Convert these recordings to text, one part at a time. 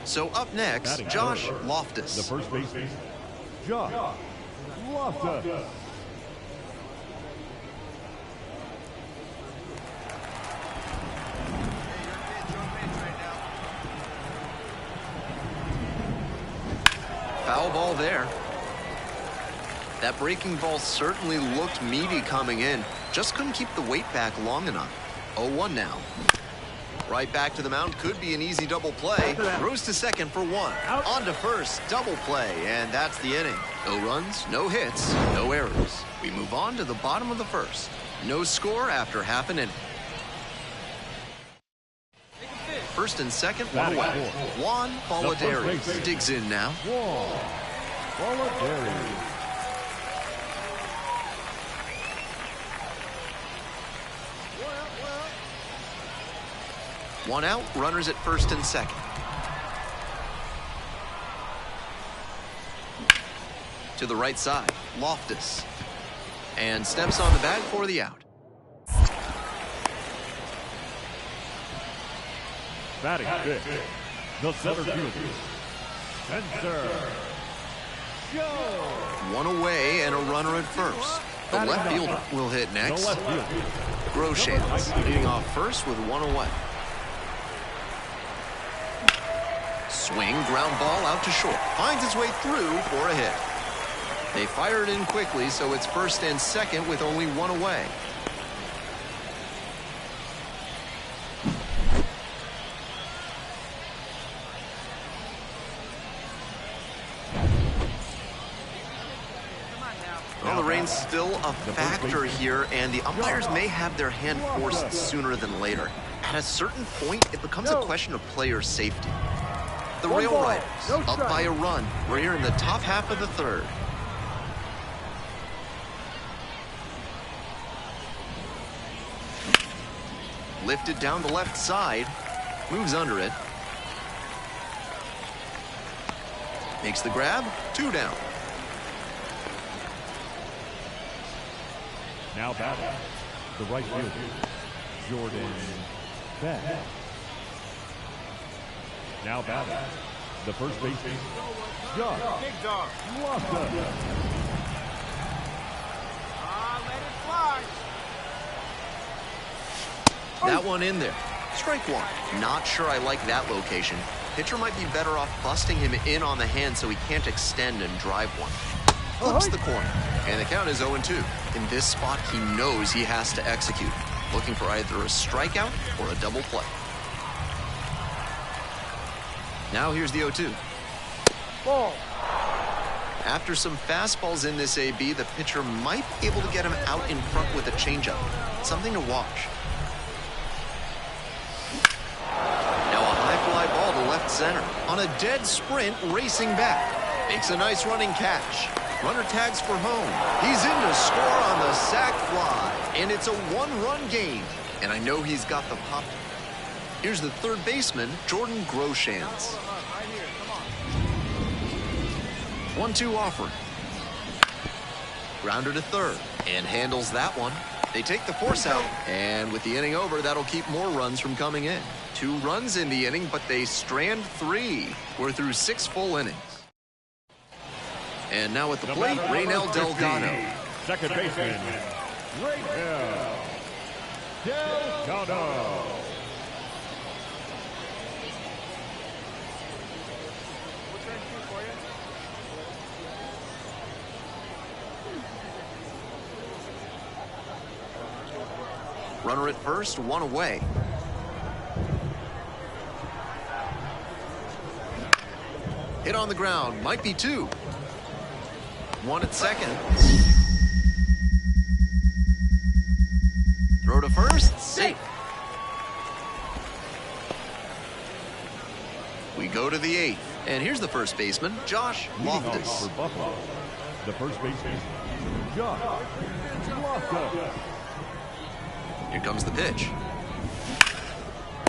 So up next, Josh Loftus. The first baseman, Josh Loftus. Foul ball there. That breaking ball certainly looked meaty coming in. Just couldn't keep the weight back long enough. 0-1 now. Right back to the mound, could be an easy double play. Throws to second for one. On to first, double play, and that's the inning. No runs, no hits, no errors. We move on to the bottom of the first. No score after half an inning. First and second, one away. Juan Baladeres digs in now. Juan Baladeres. One out, runners at first and second. To the right side, Loftus. And steps on the bag for the out. Batting fifth, the center fielder, Spencer Joe. One away and a runner at first. The left fielder will hit next. Groshans leading off first with one away. Swing, ground ball out to short. Finds its way through for a hit. They fire it in quickly, so it's first and second with only one away. Well, the rain's still a factor here, and the umpires may have their hand forced sooner than later. At a certain point, it becomes a question of player safety. The Rail Riders up by a run. We're here in the top half of the third. Lifted down the left side. Moves under it. Makes the grab. 2 down. Now batting, the right fielder, Jordan Beck. Now batting, the first baseman, Josh Loftus. Let it fly. That one in there. Strike one. Not sure I like that location. Pitcher might be better off busting him in on the hand so he can't extend and drive one. Flips the corner, and the count is 0-2. In this spot, he knows he has to execute, looking for either a strikeout or a double play. Now here's the 0-2. Ball. After some fastballs in this AB, the pitcher might be able to get him out in front with a changeup. Something to watch. Now a high fly ball to left center. On a dead sprint, racing back. Makes a nice running catch. Runner tags for home. He's in to score on the sac fly. And it's a one-run game. And I know he's got the pop. Here's the third baseman, Jordan Groshans. 1-2 offering. Grounder to third. And handles that one. They take the force out. And with the inning over, that'll keep more runs from coming in. 2 runs in the inning, but they strand 3. We're through 6 full innings. And now at the plate, Raynel Delgado. Second baseman, Raynel Delgado. Runner at first, 1 away. Hit on the ground, might be 2. 1 at second. Throw to first, safe. We go to the 8th, and here's the first baseman, Josh Loftus. For Buffalo, the first baseman, Josh Loftus. Here comes the pitch.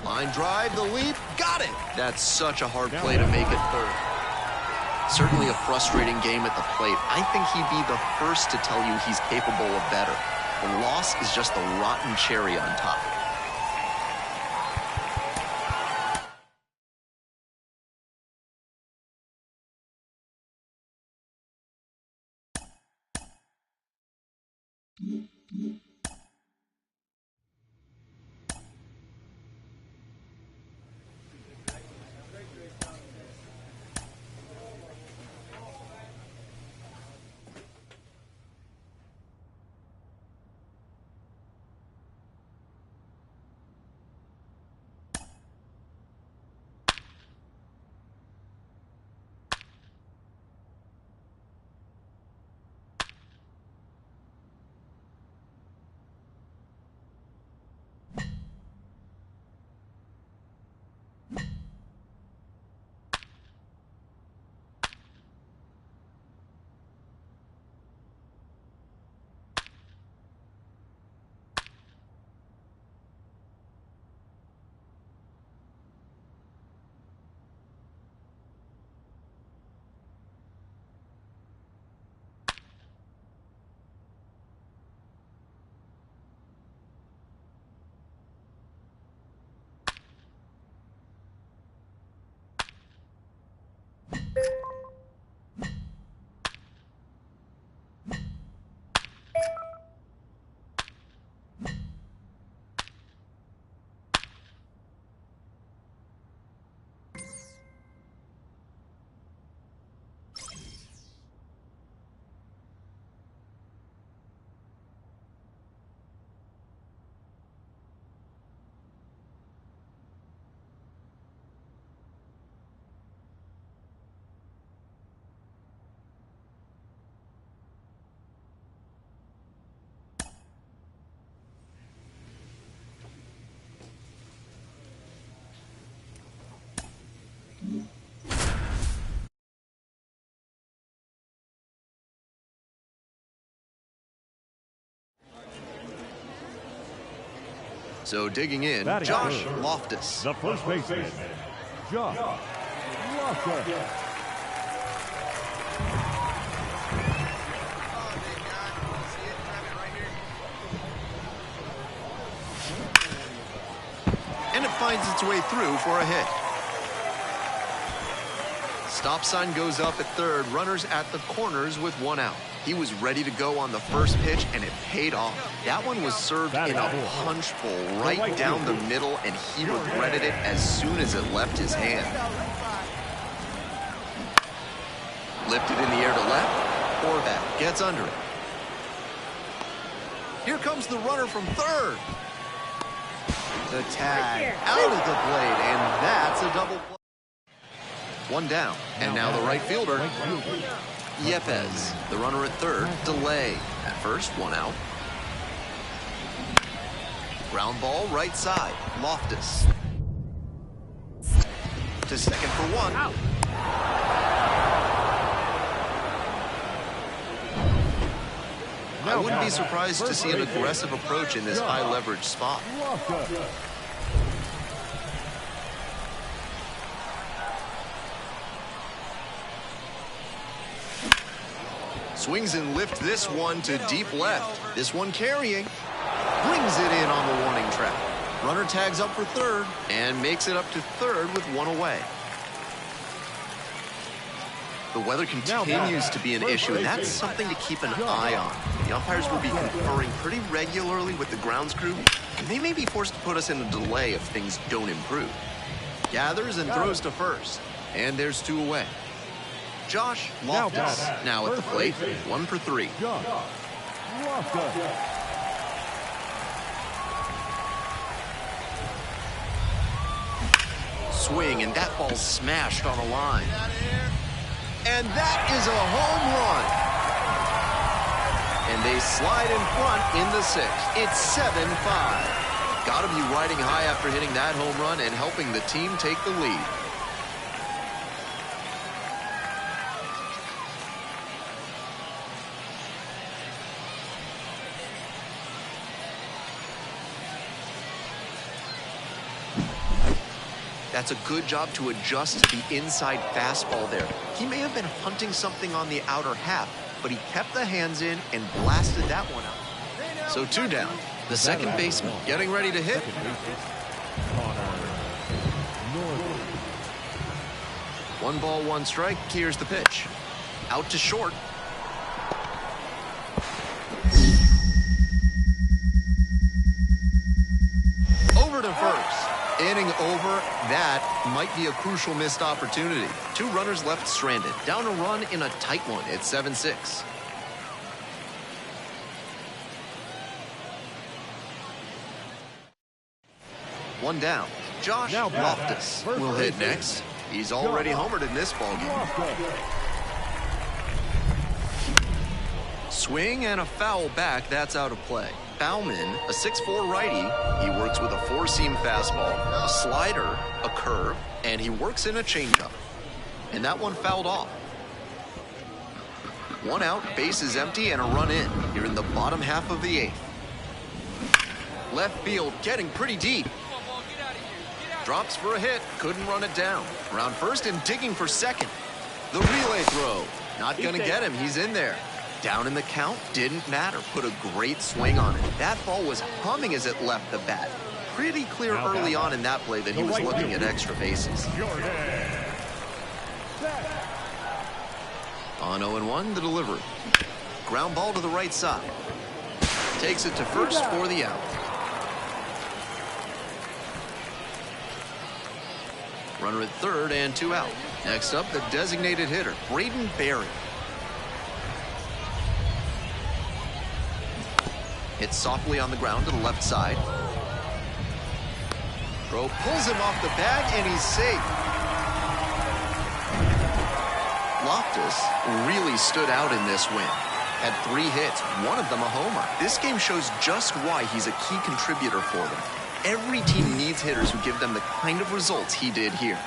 Line drive, the leap, got it! That's such a hard play to make at third. Certainly a frustrating game at the plate. I think he'd be the first to tell you he's capable of better. The loss is just the rotten cherry on top. So digging in, Josh Loftus. The first baseman, Josh Loftus. And it finds its way through for a hit. Stop sign goes up at third, runners at the corners with 1 out. He was ready to go on the first pitch, and it paid off. That one was served in a punch bowl right down the middle, and he regretted it as soon as it left his hand. Lifted in the air to left, Horvath gets under it. Here comes the runner from third. The tag out of the plate, and that's a double play. 1 down, and now the right fielder, Yepes. The runner at third, delay. At first, 1 out. Ground ball right side, Loftus. To second for 1. Out. I wouldn't be surprised to see an aggressive approach in this high leverage spot. Swings and lifts this one to deep left. This one carrying. Brings it in on the warning track. Runner tags up for third and makes it up to third with one away. The weather continues to be an issue, and that's something to keep an eye on. The umpires will be conferring pretty regularly with the grounds crew, and they may be forced to put us in a delay if things don't improve. Gathers and throws to first, and there's two away. Josh Loftus now at the plate, 1 for 3. Josh Loftus. Swing, and that ball's smashed on a line. And that is a home run. And they slide in front in the 6th. It's 7-5. Got to be riding high after hitting that home run and helping the team take the lead. That's a good job to adjust to the inside fastball there. He may have been hunting something on the outer half, but he kept the hands in and blasted that one out. So 2 down. The second baseman getting ready to hit. 1 ball, 1 strike. Here's the pitch. Out to short. Over to first. Inning over. That might be a crucial missed opportunity. 2 runners left stranded. Down a run in a tight one. It's 7-6. One down. Josh Loftus will hit next. He's already homered in this ballgame. Swing and a foul back. That's out of play. Bauman, a 6'4" righty. He works with a 4-seam fastball, a slider, a curve, and he works in a changeup. And that one fouled off. 1 out, base is empty, and a run in here in the bottom half of the 8th. Left field getting pretty deep. Drops for a hit, couldn't run it down. Around first and digging for second. The relay throw, not gonna get him, he's in there. Down in the count, didn't matter. Put a great swing on it. That ball was humming as it left the bat. Pretty clear early on in that play that he was looking at extra bases. On 0-1, the delivery. Ground ball to the right side. Takes it to first for the out. Runner at third and 2 out. Next up, the designated hitter, Braden Berry. Hits softly on the ground to the left side. Throw pulls him off the bag, and he's safe. Loftus really stood out in this win. Had 3 hits, one of them a homer. This game shows just why he's a key contributor for them. Every team needs hitters who give them the kind of results he did here.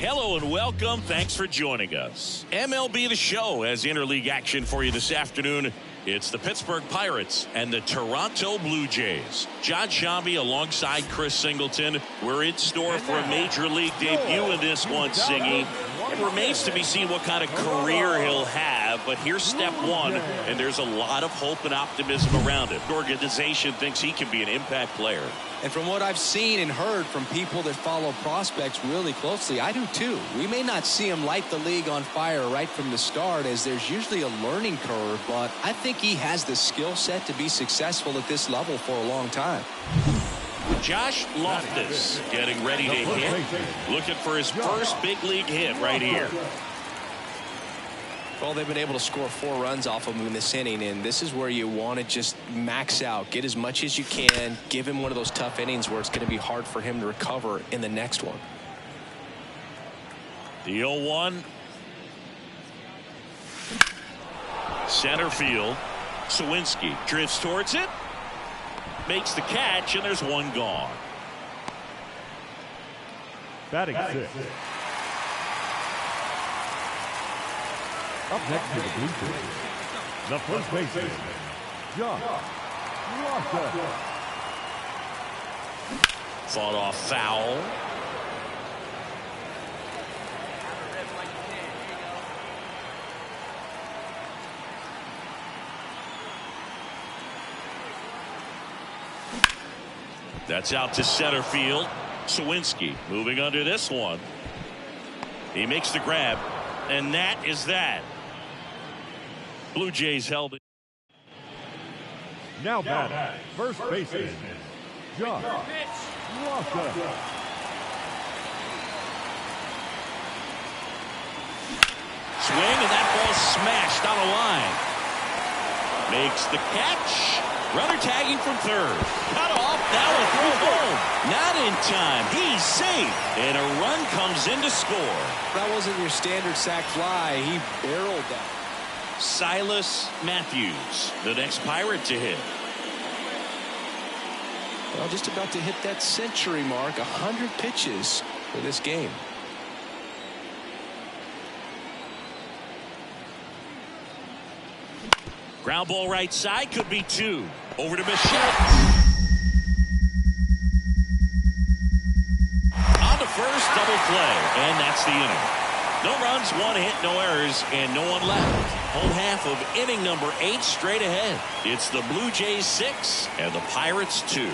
Hello and welcome. Thanks for joining us. MLB The Show has interleague action for you this afternoon. It's the Pittsburgh Pirates and the Toronto Blue Jays. John Shambi alongside Chris Singleton. We're in store for a major league debut in this one, Singy. It remains to be seen what kind of career he'll have, but here's step one, and there's a lot of hope and optimism around it. The organization thinks he can be an impact player. And from what I've seen and heard from people that follow prospects really closely, I do too. We may not see him light the league on fire right from the start, as there's usually a learning curve, but I think he has the skill set to be successful at this level for a long time. Josh Loftus getting ready to hit, looking for his first big league hit right here. Well, they've been able to score 4 runs off of him in this inning, and this is where you want to just max out, get as much as you can, give him one of those tough innings where it's going to be hard for him to recover in the next one. The 0-1. Center field. Sawinski drifts towards it, makes the catch, and there's one gone. Batting 6. Up next to the Blue Jays, the first baseman, Josh Walker. Fought off foul. That's out to center field. Sawinski moving under this one. He makes the grab, and that is that. Blue Jays held it. Now batting, first baseman, Josh Walker. Swing, and that ball smashed on a line. Makes the catch. Runner tagging from third. Cut off. Now a throw home. Not in time. He's safe. And a run comes in to score. That wasn't your standard sac fly. He barreled that. Silas Matthews, the next Pirate to hit. Well, just about to hit that century mark. 100 pitches for this game. Ground ball right side, could be 2. Over to Michelle. On to first, double play, and that's the inning. No runs, 1 hit, no errors, and no one left. Home half of inning number 8 straight ahead. It's the Blue Jays 6 and the Pirates 2.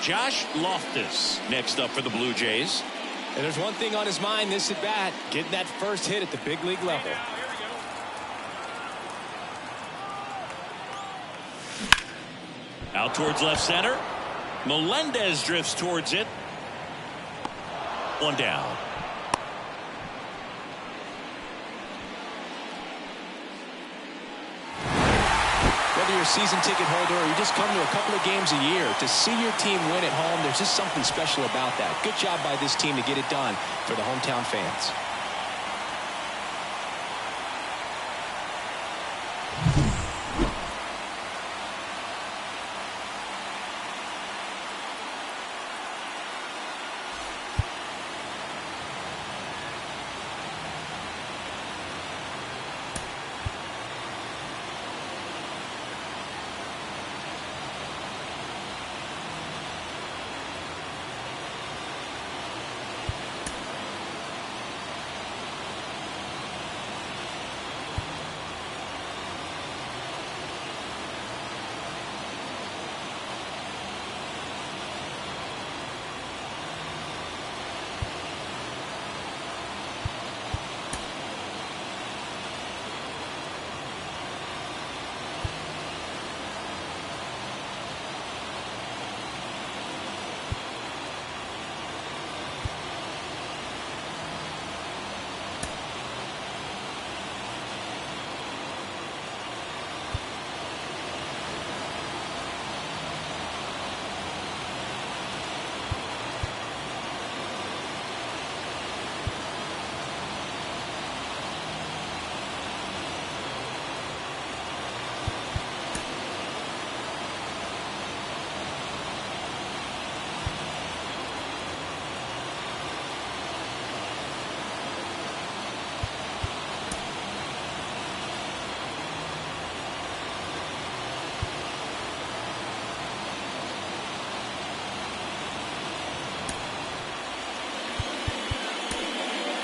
Josh Loftus next up for the Blue Jays. And there's one thing on his mind this at bat, getting that first hit at the big league level. Out towards left center. Melendez drifts towards it. 1 down. Whether you're a season ticket holder or you just come to a couple of games a year, to see your team win at home, there's just something special about that. Good job by this team to get it done for the hometown fans.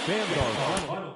Fans are final.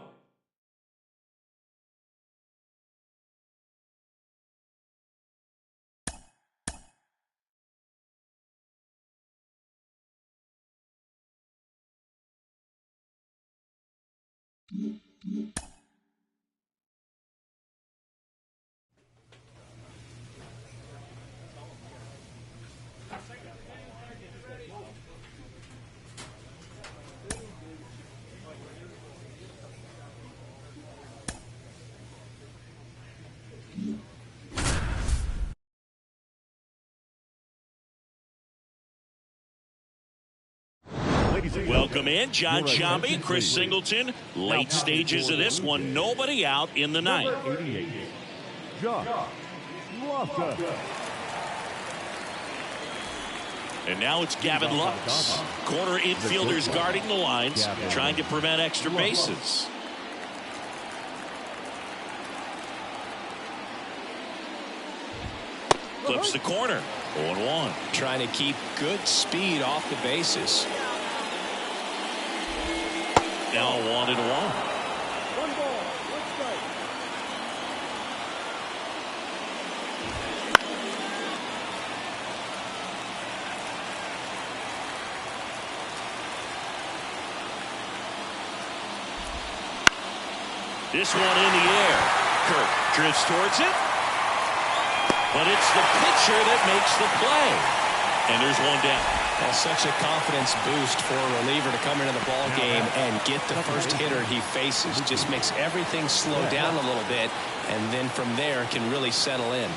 Welcome in, John Shambi, Chris Singleton. Late stages of this one, nobody out in the ninth. 88. Josh Loftus. And now it's Gavin Lux. Corner infielders guarding the lines, trying to prevent extra bases. Flips the corner. 0-1. Trying to keep good speed off the bases. Now 1-1. One ball, one strike. This one in the air. Kirk drifts towards it. But it's the pitcher that makes the play. And there's one down. Well, such a confidence boost for a reliever to come into the ball game and get the first hitter he faces. Just makes everything slow down a little bit, and then from there can really settle in.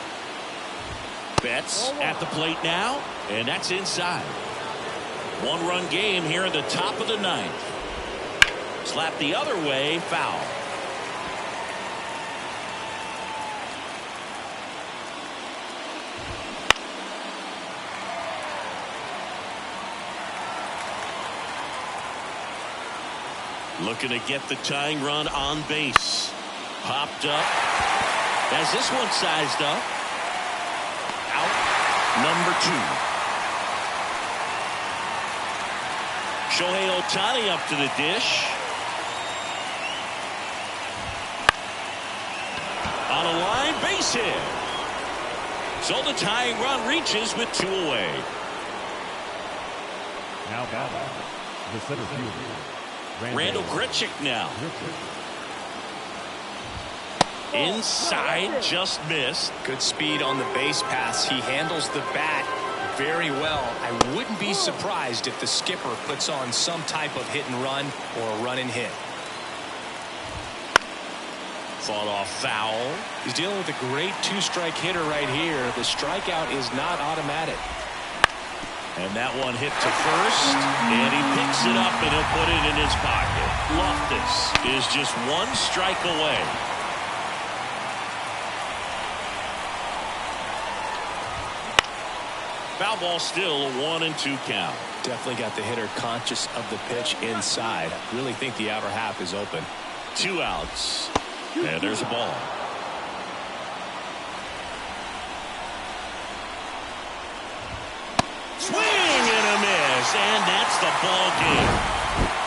Betts at the plate now, and that's inside. One-run game here at the top of the ninth. Slap the other way, foul. Looking to get the tying run on base. Popped up. Has this one sized up. Out. Number 2. Shohei Ohtani up to the dish. On a line, base hit. So the tying run reaches with 2 away. Now batting the center fielder, Randall Grichuk now. Inside, just missed. Good speed on the base pass. He handles the bat very well. I wouldn't be surprised if the skipper puts on some type of hit and run or a run and hit. Fought off foul. He's dealing with a great 2-strike hitter right here. The strikeout is not automatic. And that one hit to first, and he picks it up and he'll put it in his pocket. Loftus is just 1 strike away. Foul ball still, a 1-2 count. Definitely got the hitter conscious of the pitch inside. Really think the outer half is open. 2 outs. And there's a ball. Swing and a miss, and that's the ball game.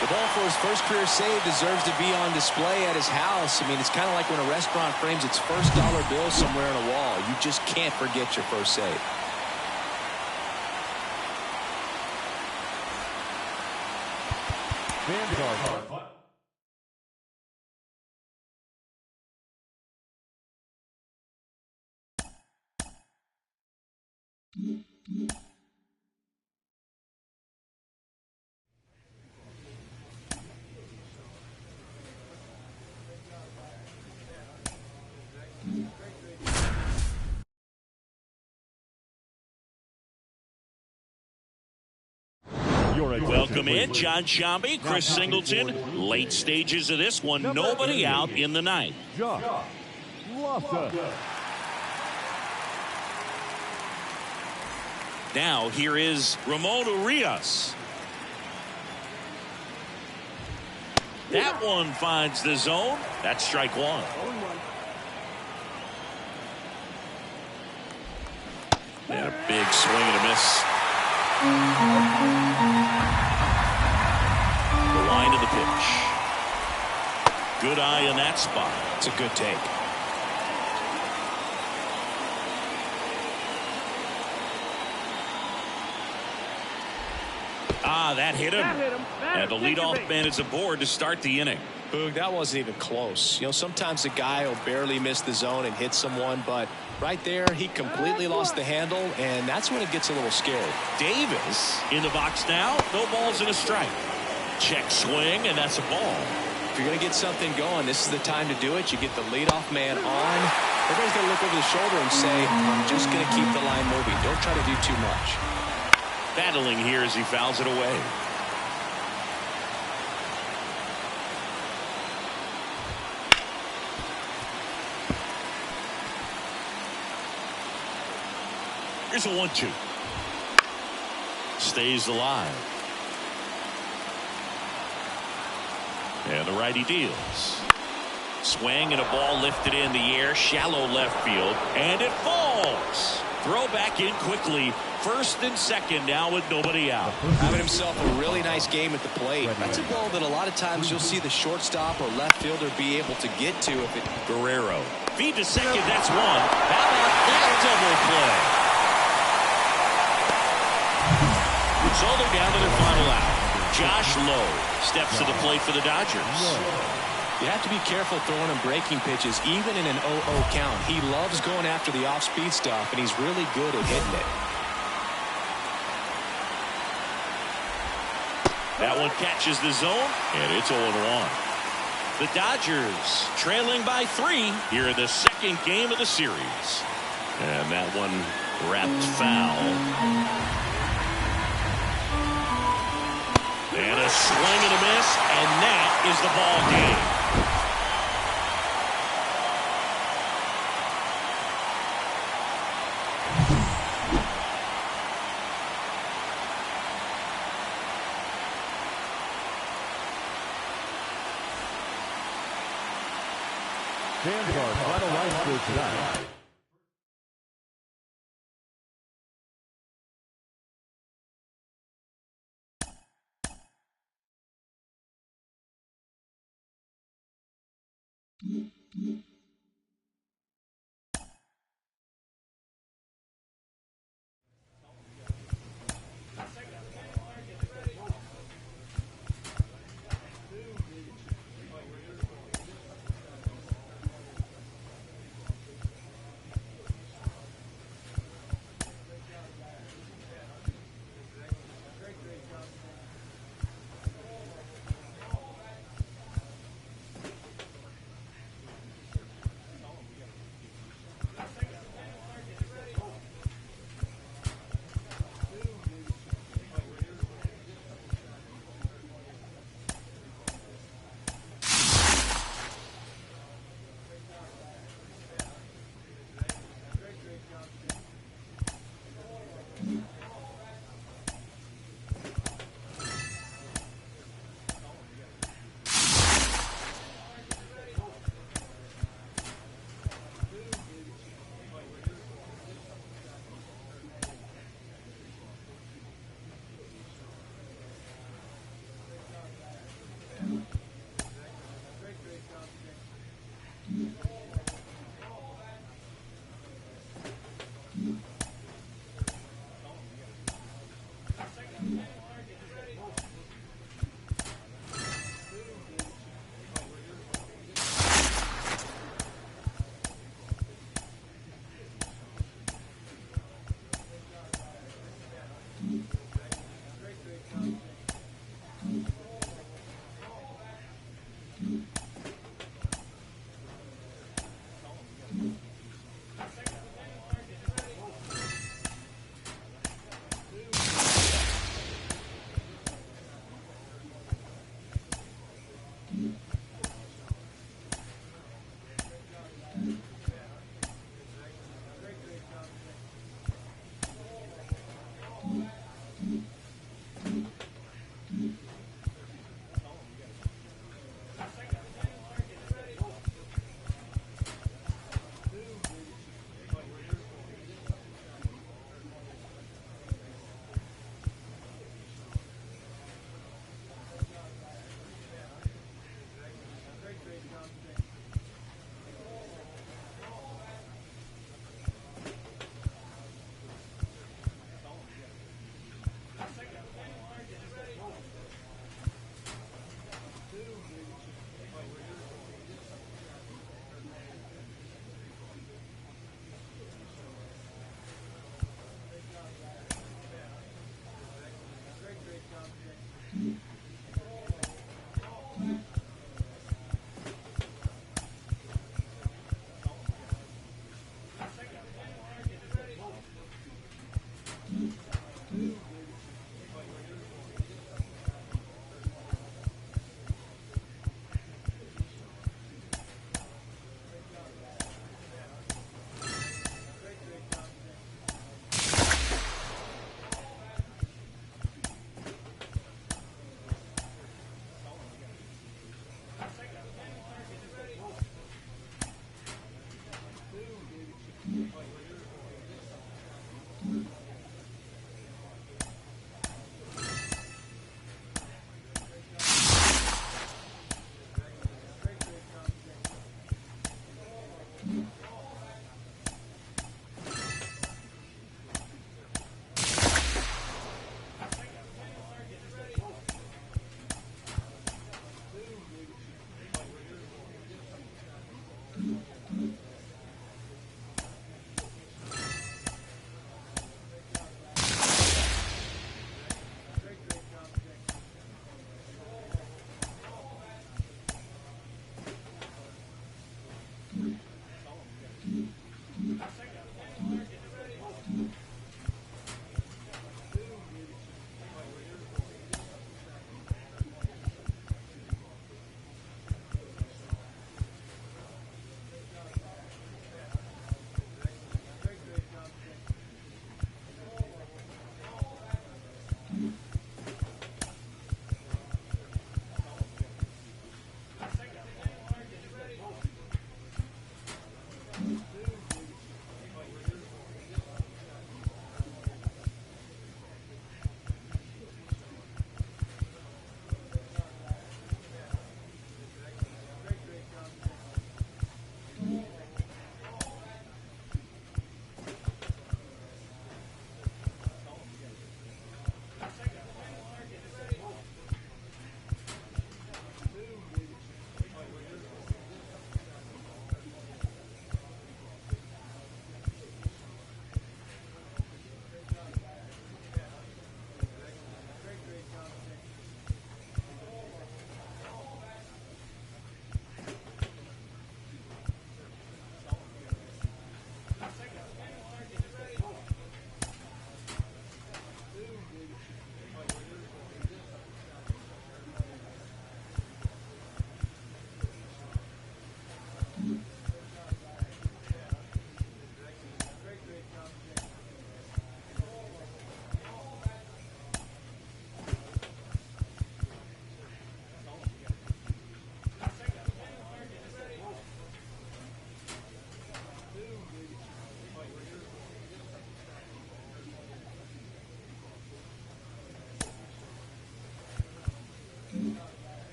The ball for his first career save deserves to be on display at his house. I mean, it's kind of like when a restaurant frames its first dollar bill somewhere on a wall. You just can't forget your first save. Vanguard. Welcome in, John Shambi, Chris Singleton. Late stages of this one, nobody out in the ninth. Josh Loftus. Now here is Ramon Urias. That one finds the zone. That's strike 1. And a big swing and a miss. The line of the pitch. Good eye in that spot. It's a good take. That hit him. And the leadoff man is aboard to start the inning. Boog, that wasn't even close. You know, sometimes a guy will barely miss the zone and hit someone, but right there, he completely lost the handle, and that's when it gets a little scary. Davis in the box now. No balls and a strike. Check swing, and that's a ball. If you're going to get something going, this is the time to do it. You get the leadoff man on. Everybody's going to look over the shoulder and say, I'm just going to keep the line moving. Don't try to do too much. Battling here as he fouls it away. Here's a 1-2. Stays alive. And the righty deals. Swing and a ball lifted in the air. Shallow left field. And it falls. Throw back in quickly. First and second now with nobody out. Having himself a really nice game at the plate. That's a ball that a lot of times you'll see the shortstop or left fielder be able to get to if it. Guerrero. Feed to second. That's one. How about that double play? So they're down to their final out. Josh Lowe steps to the plate for the Dodgers. You have to be careful throwing him breaking pitches, even in an 0-0 count. He loves going after the off-speed stuff, and he's really good at hitting it. That one catches the zone, and it's 0-1. The Dodgers trailing by 3 here in the second game of the series. And that one wrapped foul. And a swing and a miss, and that is the ball game. Fans are final line for tonight.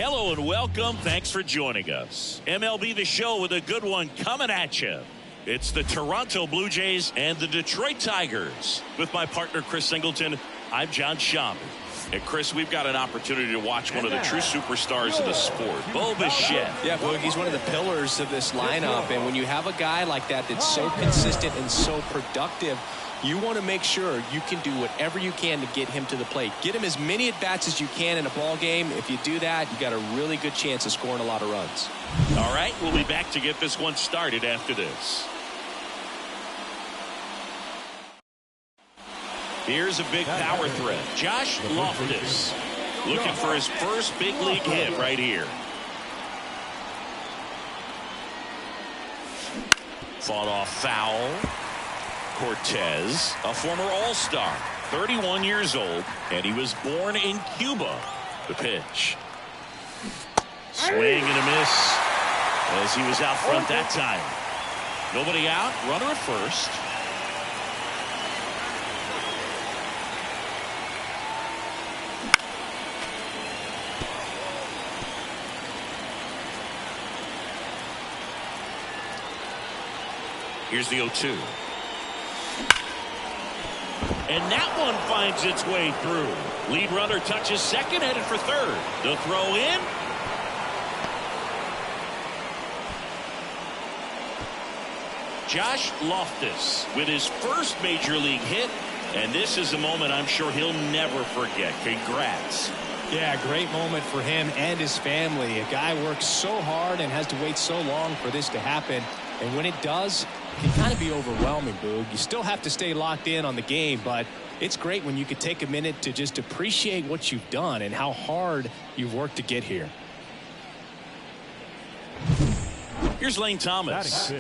Hello and welcome. Thanks for joining us. MLB The Show with a good one coming at you. It's the Toronto Blue Jays and the Detroit Tigers. With my partner, Chris Singleton, I'm John Schaub. And Chris, we've got an opportunity to watch one of the true superstars of the sport, Bo Bichette. Yeah, Boog, he's one of the pillars of this lineup. And when you have a guy like that that's so consistent and so productive, you want to make sure you can do whatever you can to get him to the plate. Get him as many at-bats as you can in a ball game. If you do that, you got a really good chance of scoring a lot of runs. All right, we'll be back to get this one started after this. Here's a big power threat. Josh Loftus looking for his first big league hit right here. Fought off foul. Cortez, a former All-Star, 31 years old, and he was born in Cuba. The pitch. Swing and a miss as he was out front that time. Nobody out, runner at first. Here's the 0-2. And that one finds its way through. Lead runner touches second, headed for third. The throw in. Josh Loftus with his first major league hit. And this is a moment I'm sure he'll never forget. Congrats. Yeah, great moment for him and his family. A guy works so hard and has to wait so long for this to happen. And when it does, it can kind of be overwhelming, Boog. You still have to stay locked in on the game, but it's great when you could take a minute to just appreciate what you've done and how hard you've worked to get here. Here's Lane Thomas.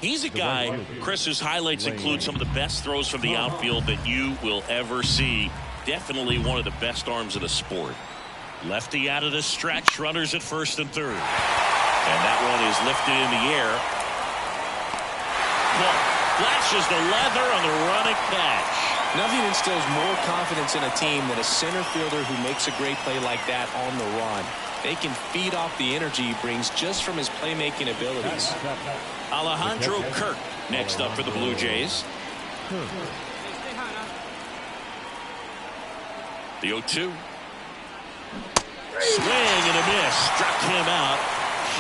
He's a guy, Chris's highlights include some of the best throws from the outfield that you will ever see. Definitely one of the best arms of the sport. Lefty out of the stretch, runners at first and third. And that one is lifted in the air. Flashes the leather on the running catch. Nothing instills more confidence in a team than a center fielder who makes a great play like that on the run. They can feed off the energy he brings just from his playmaking abilities. Alejandro Kirk next up for the Blue Jays. The 0-2. Swing and a miss. Struck him out.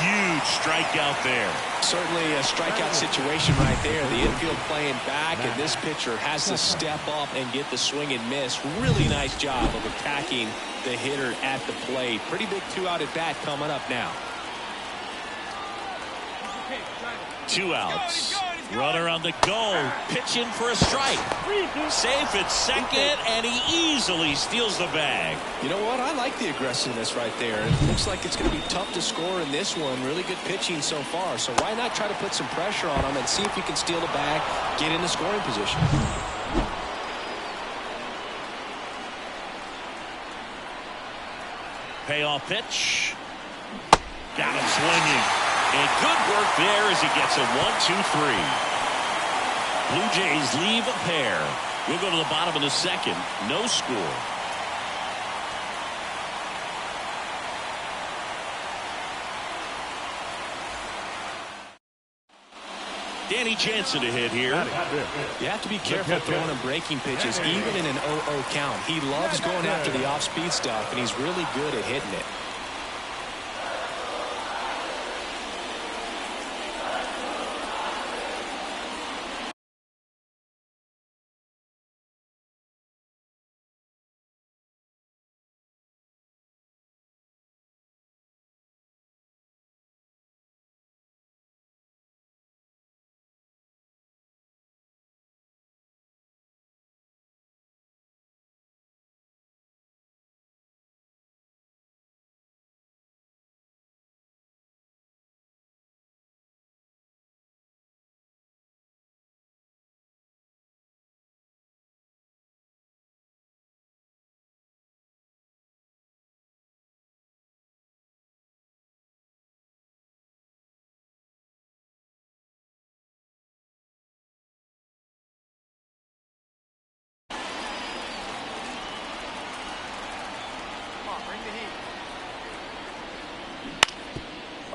Huge strikeout there. Certainly a strikeout situation right there. The infield playing back, and this pitcher has to step up and get the swing and miss. Really nice job of attacking the hitter at the plate. Pretty big two-out at bat coming up now. 2 outs. Runner on the go. Pitching for a strike. Safe at second, and he easily steals the bag. You know what? I like the aggressiveness right there. It looks like it's going to be tough to score in this one. Really good pitching so far. So why not try to put some pressure on him and see if you can steal the bag, get in the scoring position. Payoff pitch. Got him swinging. And good work there as he gets a 1-2-3. Blue Jays leave a pair. We'll go to the bottom of the second. No score. Danny Jansen to hit here. You have to be careful throwing him breaking pitches, even in an 0-0 count. He loves going after the off-speed stuff, and he's really good at hitting it.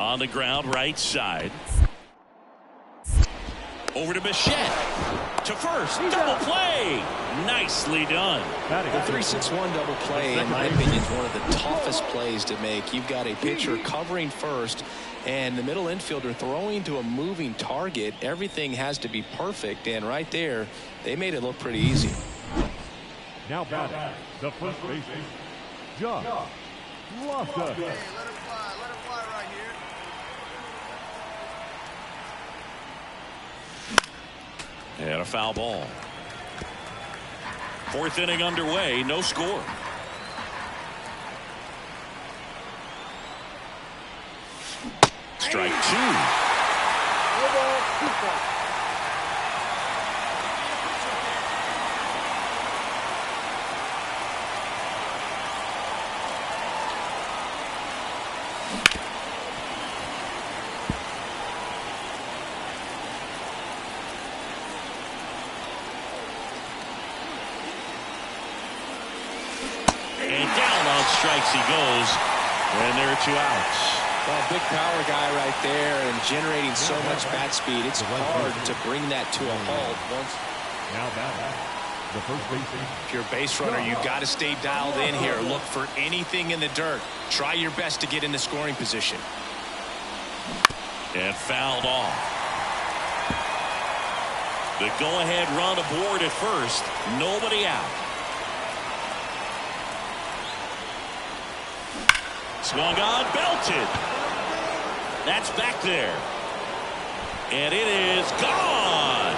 On the ground, right side. Over to Bichette. To first. Double play. Nicely done. The 3-6-1 double play, in my opinion, is one of the toughest plays to make. You've got a pitcher covering first and the middle infielder throwing to a moving target. Everything has to be perfect, and right there, they made it look pretty easy. Now batting, the first baseman, Josh Loftus. Let it fly right here. And a foul ball. Fourth inning underway, no score. Strike two. No ball, 2 strikes. And down on strikes he goes. And there are 2 outs. Well, big power guy right there and generating so much bat speed. It's hard to bring that to a halt once. Now batting, the first baseman. If you're a base runner, you've got to stay dialed in here. Look for anything in the dirt. Try your best to get in the scoring position. And fouled off. The go-ahead run aboard at first. Nobody out. Swung on, belted. That's back there. And it is gone.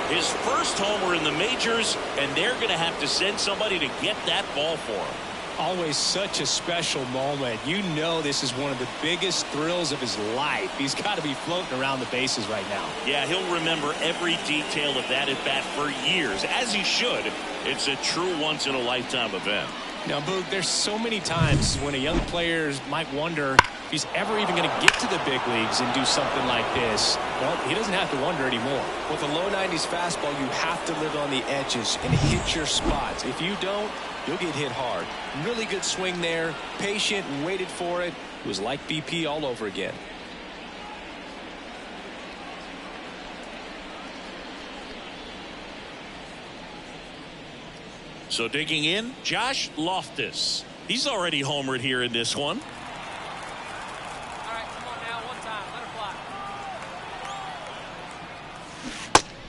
His first homer in the majors, and they're going to have to send somebody to get that ball for him. Always such a special moment. You know this is one of the biggest thrills of his life. He's got to be floating around the bases right now. Yeah, he'll remember every detail of that at bat for years, as he should. It's a true once-in-a-lifetime event. Now, Boog, there's so many times when a young player might wonder if he's ever even going to get to the big leagues and do something like this. Well, he doesn't have to wonder anymore. With a low 90s fastball, you have to live on the edges and hit your spots. If you don't, you'll get hit hard. Really good swing there, patient and waited for it. It was like BP all over again. So digging in, Josh Loftus. He's already homered here in this one. All right, come on now, one time, let her fly.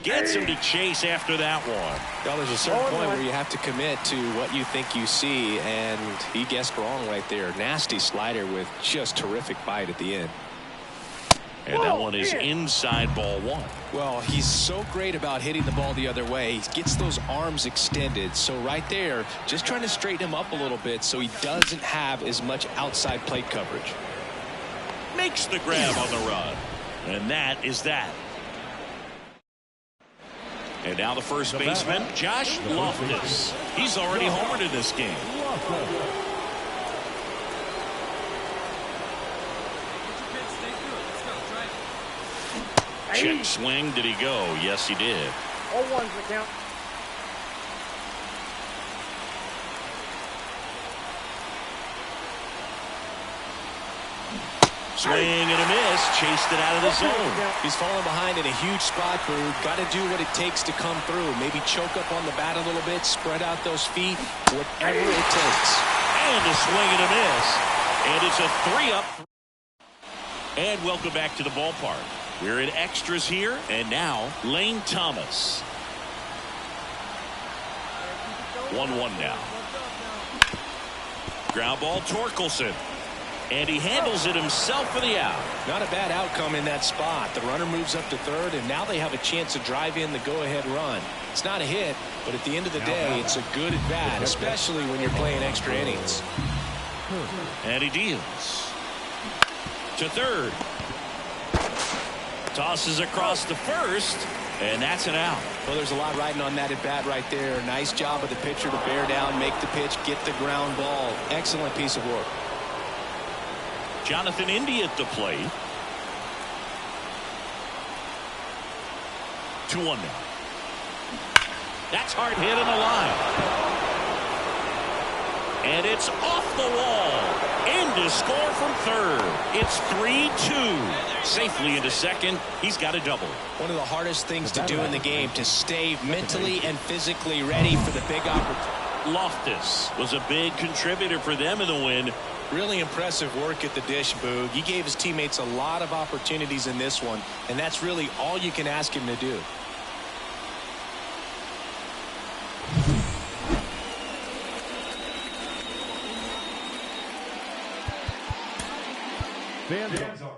Gets him to chase after that one. Well, there's a certain point where you have to commit to what you think you see, and he guessed wrong right there. Nasty slider with just terrific bite at the end. And that one is inside ball 1. Well, he's so great about hitting the ball the other way. He gets those arms extended. So right there, just trying to straighten him up a little bit so he doesn't have as much outside plate coverage. Makes the grab on the run. And that is that. And now the first baseman, Josh Loftus. He's already homered in this game. Check swing. Did he go? Yes, he did. All ones the count. Swing and a miss. Chased it out of the zone. He's falling behind in a huge spot, Boo. Got to do what it takes to come through. Maybe choke up on the bat a little bit, spread out those feet, whatever it takes. And a swing and a miss. And it's a 3-up. And welcome back to the ballpark. We're in extras here, and now Lane Thomas. 1-1 now. Ground ball, Torkelson. And he handles it himself for the out. Not a bad outcome in that spot. The runner moves up to third, and now they have a chance to drive in the go-ahead run. It's not a hit, but at the end of the day, it's a good at-bat, especially when you're playing extra innings. And he deals. To third. Tosses across the first, and that's an out. Well, there's a lot riding on that at-bat right there. Nice job of the pitcher to bear down, make the pitch, get the ground ball. Excellent piece of work. Jonathan Indy at the plate. 2-1 now. That's hard hit in the line. And it's off the wall. to score from third. It's 3-2. Safely into second. He's got a double. One of the hardest things to do in the game, to stay mentally and physically ready for the big opportunity. Loftus was a big contributor for them in the win. Really impressive work at the dish, Boog. He gave his teammates a lot of opportunities in this one, and that's really all you can ask him to do. Fans are.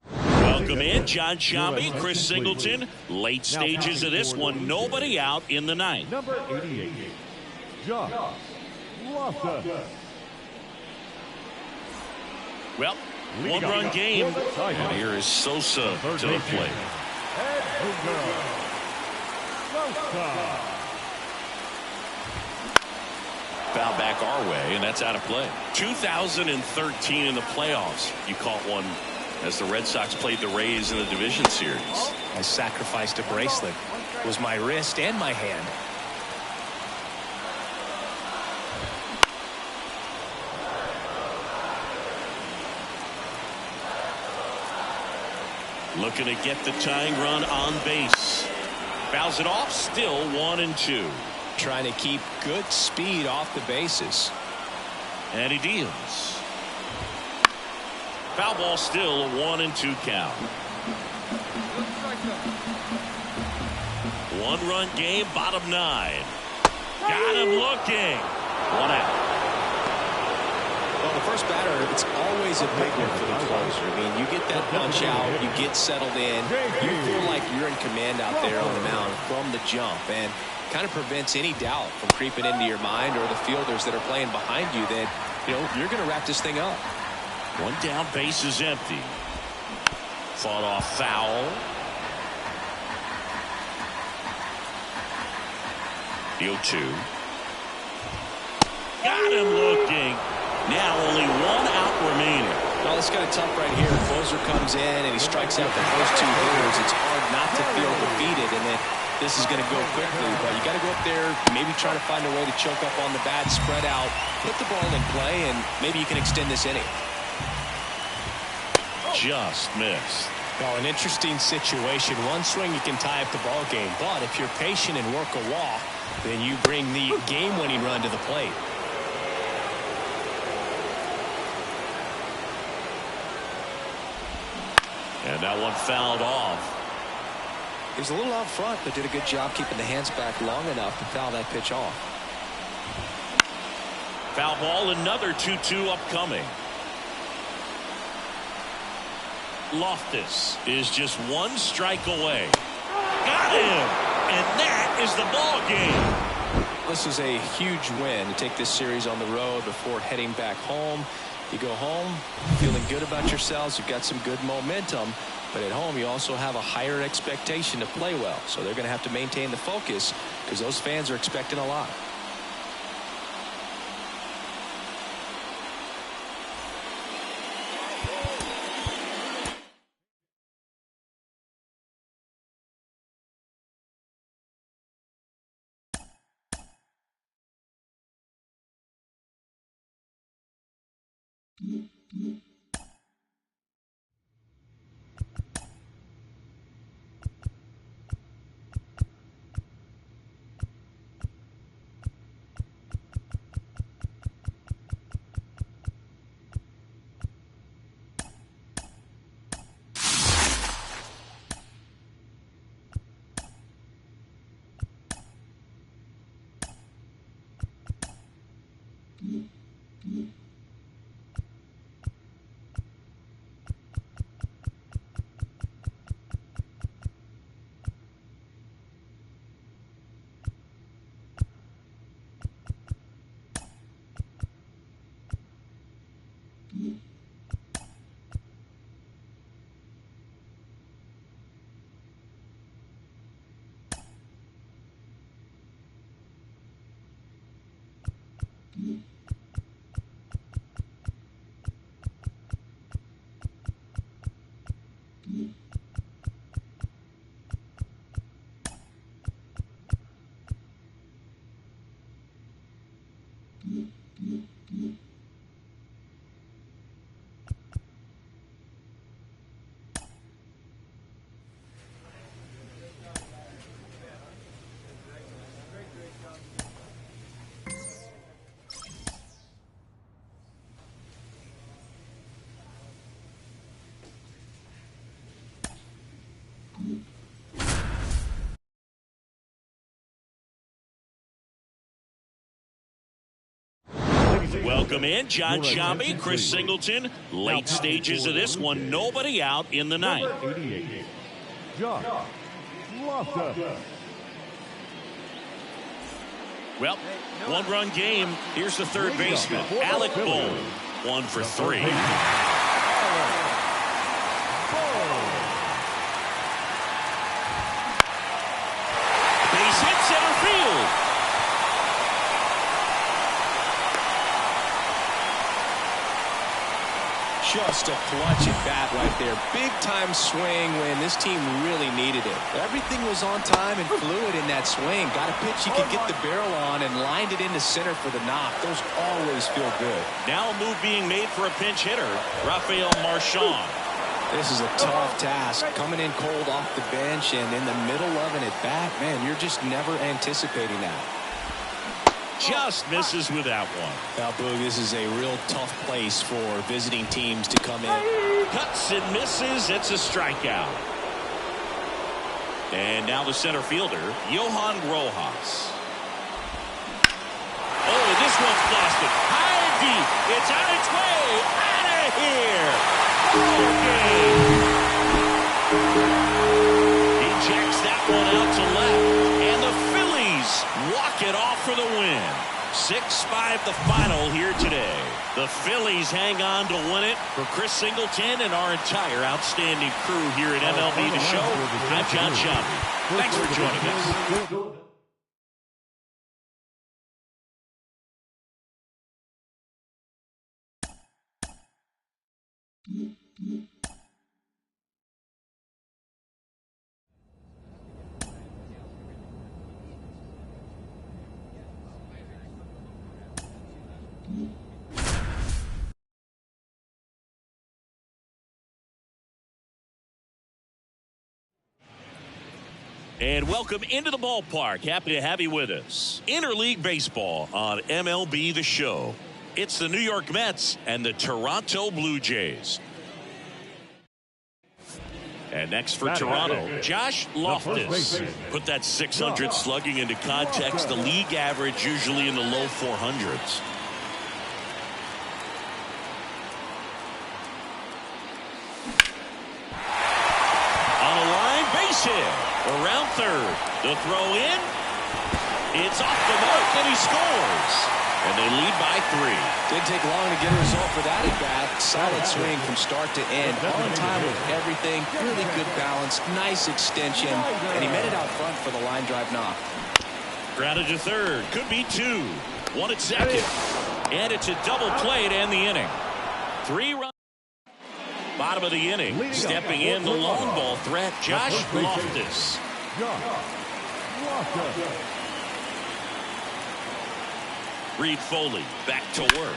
Welcome in, John Shambi, Chris Singleton. Late stages of this one, nobody out in the ninth. Number 88, Josh Loftus. Well, one-run game, and here is Sosa to the plate. Foul back our way, and that's out of play. 2013 in the playoffs, you caught one as the Red Sox played the Rays in the division series. I sacrificed a bracelet. It was my wrist and my hand. Looking to get the tying run on base. Fouls it off, still 1-2. Trying to keep good speed off the bases. And he deals. Foul ball, still a 1-2 count. One-run game, bottom 9. Got him looking. 1 out. Well, the first batter, it's always a big one for the closer. I mean, you get that punch out, you get settled in, you feel like you're in command out there on the mound from the jump, and kind of prevents any doubt from creeping into your mind or the fielders that are playing behind you that, you know, you're going to wrap this thing up. One down, base is empty. Fought off foul. The 0-2. Got him looking. Now only 1 out remaining. Well, it's kind of tough right here. Closer comes in and he strikes out the first 2 hitters. It's hard not to feel defeated, and then this is going to go quickly. But you got to go up there, maybe try to find a way to choke up on the bat, spread out, put the ball in play, and maybe you can extend this inning. Just missed. Well, an interesting situation. One swing you can tie up the ball game, but if you're patient and work a walk, then you bring the game-winning run to the plate. And that one fouled off. He was a little out front, but did a good job keeping the hands back long enough to foul that pitch off. Foul ball, another 2-2 upcoming. Loftus is just 1 strike away. Got him! And that is the ball game. This is a huge win to take this series on the road before heading back home. You go home feeling good about yourselves. You've got some good momentum. But at home, you also have a higher expectation to play well. So they're going to have to maintain the focus because those fans are expecting a lot. Welcome in John Shambi, Chris Singleton. Late stages of this one, nobody out in the ninth. 88, Josh Loftus. Well, one-run game. Here's the third baseman, Alec Bohm. 1 for 3. Base hit center field. Just a clutch at bat right there. Big time swing when this team really needed it. Everything was on time and fluid in that swing. Got a pitch he could get the barrel on and lined it into center for the knock. Those always feel good. Now a move being made for a pinch hitter, Rafael Marchand. This is a tough task. Coming in cold off the bench and in the middle of an at bat, man, you're just never anticipating that. Just misses with that one. Now, Boog, this is a real tough place for visiting teams to come in. Cuts and misses. It's a strikeout. And now the center fielder, Johan Rojas. Oh, this one's blasted. High deep. It's on its way. Out of here. He jacks that one out to left. And the Phillies walk it off for the win. 6-5 the final here today. The Phillies hang on to win it. For Chris Singleton and our entire outstanding crew here at MLB The Show, I'm John Shambi. Thanks for joining us. And welcome into the ballpark. Happy to have you with us. Interleague Baseball on MLB The Show. It's the New York Mets and the Toronto Blue Jays. And next for Toronto, Josh Loftus. Put that 600 slugging into context. The league average usually in the low 400s. On a line, base hit. Around third. The throw in. It's off the mark, and he scores. And they lead by 3. Didn't take long to get a result for that at bat. Solid swing from start to end. On time with everything. Really good balance. Nice extension. And he made it out front for the line drive knock. Grounded to third. Could be 2. 1 at second. And it's a double play to end the inning. 3 runs. Bottom of the inning. Stepping in the long ball threat, Josh Loftus. Reed Foley back to work.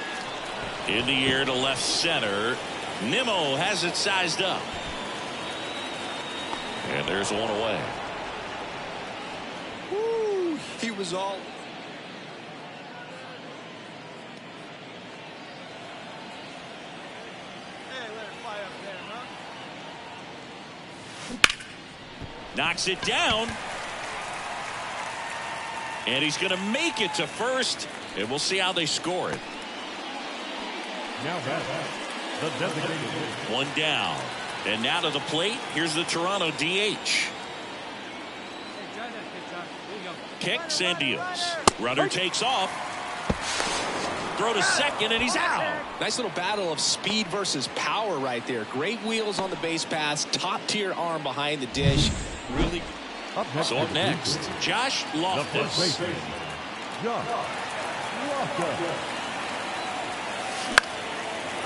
In the air to left center. Nimmo has it sized up. And there's one away. Woo, he was all... Knocks it down. And he's going to make it to first. And we'll see how they score it. Now back, the designated. 1 down. And now to the plate. Here's the Toronto DH. Kicks and deals. Runner takes off. Throw to second, and he's out. Nice little battle of speed versus power right there. Great wheels on the base pass. Top tier arm behind the dish. Really. So up next, Josh Loftus. Josh Loftus.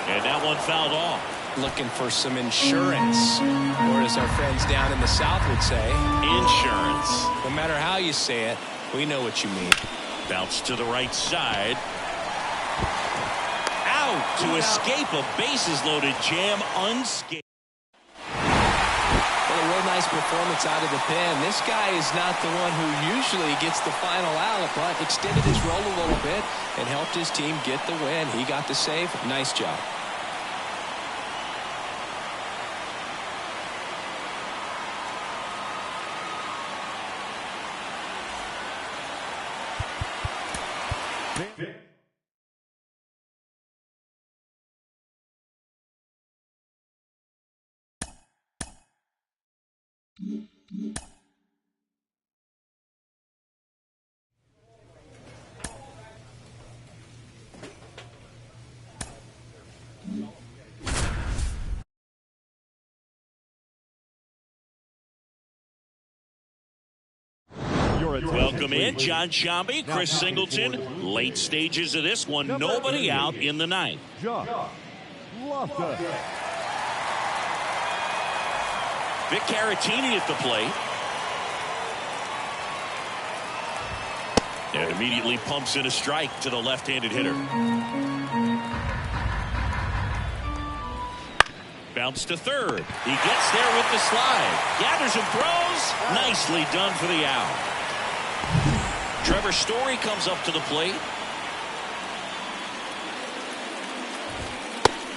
And that one fouled off. Looking for some insurance, or as our friends down in the South would say, Insurance. no matter how you say it, we know what you mean. Bounce to the right side. Out to escape a bases loaded jam unscathed. Well, a real nice performance out of the pen. This guy is not the one who usually gets the final out, but extended his role a little bit and helped his team get the win. He got the save. Nice job. Welcome in, John Shambi, Chris Singleton. Late stages of this one, nobody out in the ninth. Josh Loftus. Vic Caratini at the plate. And immediately pumps in a strike to the left-handed hitter. Bounce to third. He gets there with the slide. Gathers and throws. Nicely done for the out. Trevor Story comes up to the plate.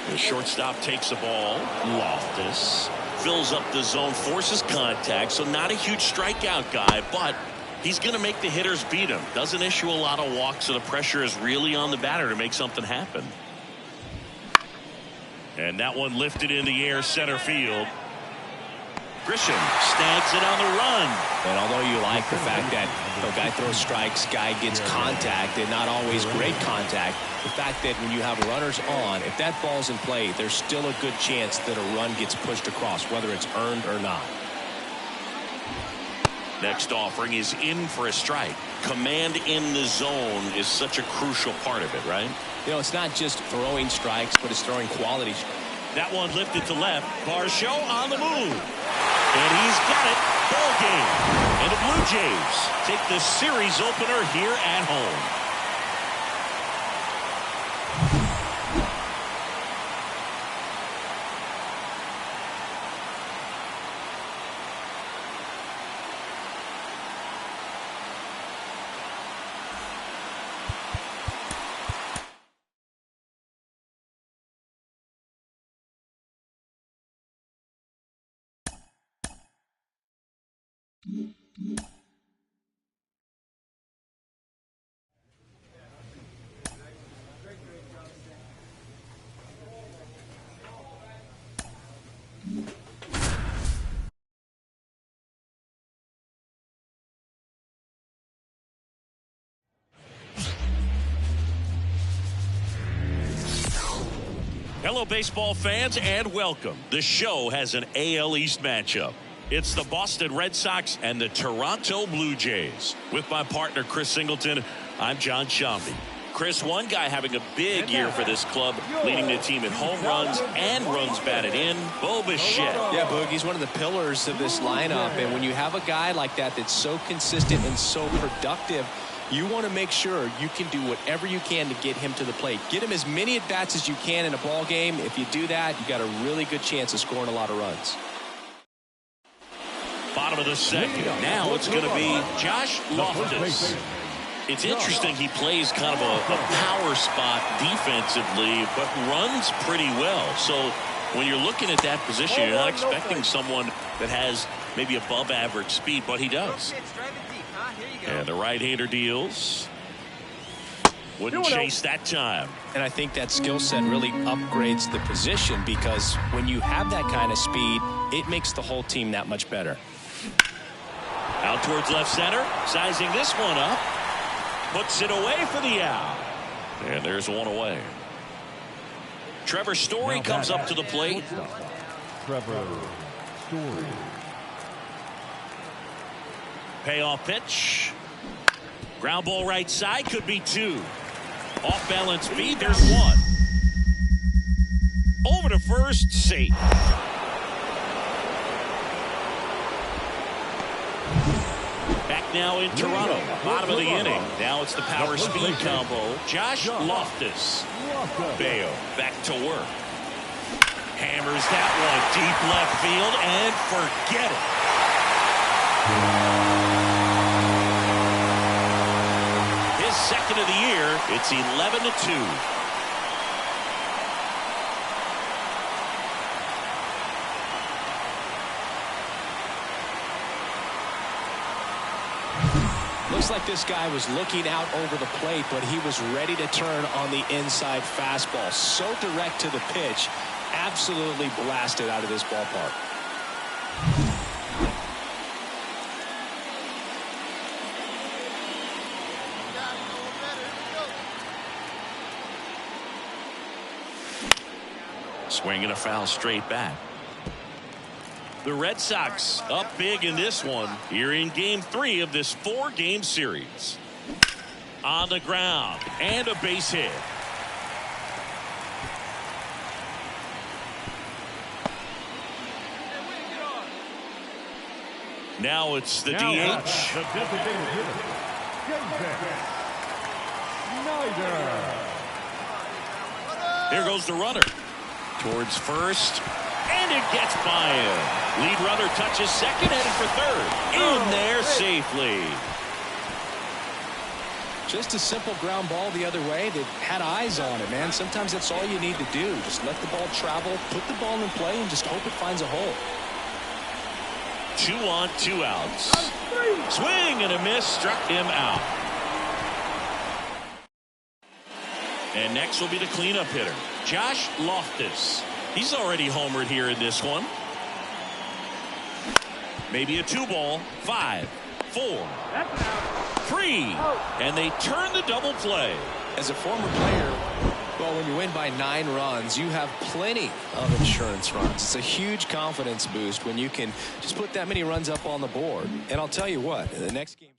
The shortstop takes the ball. Loftus fills up the zone, forces contact, so not a huge strikeout guy, but he's going to make the hitters beat him. Doesn't issue a lot of walks, so the pressure is really on the batter to make something happen. And that one lifted in the air, center field. Grisham snags it on the run. And although you like the fact that a guy throws strikes, guy gets contact, and not always great contact, the fact that when you have runners on, if that ball's in play, there's still a good chance that a run gets pushed across, whether it's earned or not. Next offering is in for a strike. Command in the zone is such a crucial part of it, right? You know, it's not just throwing strikes, but it's throwing quality strikes. That one lifted to left. Varsho on the move. And he's got it. Ball game. And the Blue Jays take the series opener here at home. Hello, baseball fans, and welcome. The show has an AL East matchup. It's the Boston Red Sox and the Toronto Blue Jays. With my partner, Chris Singleton, I'm John Shambi. Chris, one guy having a big year for this club, leading the team in home runs and runs batted in, Bo Bichette. Yeah, Boog, he's one of the pillars of this lineup, and when you have a guy like that that's so consistent and so productive, you want to make sure you can do whatever you can to get him to the plate. Get him as many at-bats as you can in a ball game. If you do that, you got a really good chance of scoring a lot of runs. Bottom of the second. Now it's going to be Josh Loftus. It's interesting he plays kind of a power spot defensively, but runs pretty well. So when you're looking at that position, you're not expecting someone that has maybe above average speed, but he does. And the right-hander deals. Wouldn't chase that time. And I think that skill set really upgrades the position, because when you have that kind of speed, it makes the whole team that much better. Out towards left center. Sizing this one up. Puts it away for the out. And there's one away. Trevor Story comes up to the plate. Trevor Story. Payoff pitch. Ground ball right side, could be two. Off balance feed, there's one. Over to first, safe. Back now in Toronto, bottom of the inning. Now it's the power speed combo. Josh Loftus. Bayo back to work. Hammers that one deep left field and forget it. His second of the year. It's 11-2. Looks like this guy was looking out over the plate, but he was ready to turn on the inside fastball. So direct to the pitch, absolutely blasted out of this ballpark. Swing and a foul straight back. The Red Sox up big in this one here in game 3 of this 4-game series. On the ground and a base hit. Now it's the DH. The designated hitter, David Snyder. Here goes the runner towards first, and it gets by him. Lead runner touches second, headed for third. In there safely. Just a simple ground ball the other way that had eyes on it, man. Sometimes that's all you need to do. Just let the ball travel, put the ball in play, and just hope it finds a hole. 2 on, 2 outs. Swing and a miss, struck him out. And next will be the cleanup hitter, Josh Loftus. He's already homered here in this one. Maybe a 2-ball. 5, 4, 3, and they turn the double play. As a former player, well, when you win by 9 runs, you have plenty of insurance runs. It's a huge confidence boost when you can just put that many runs up on the board. And I'll tell you what, the next game.